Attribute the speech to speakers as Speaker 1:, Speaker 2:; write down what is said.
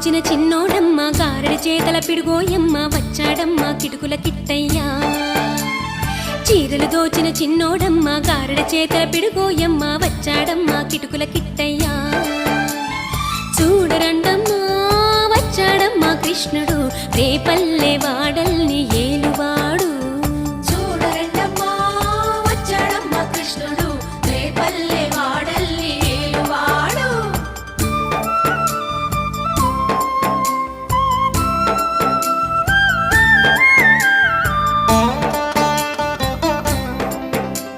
Speaker 1: దోచిన చిన్నోడమ్మ గారడి చేతల పిడుగోయమ్మ వచ్చాడమ్మ కిటుకుల కిట్టయ్యా చీరలు దోచిన చిన్నోడమ్మ గారడి చేతల పిడుగోయమ్మ వచ్చాడమ్మ కిటుకుల కిట్టయ్యా చూడరండమ్మా వచ్చాడమ్మ కృష్ణుడు రేపల్లె వాడల్ని ఏలువాడు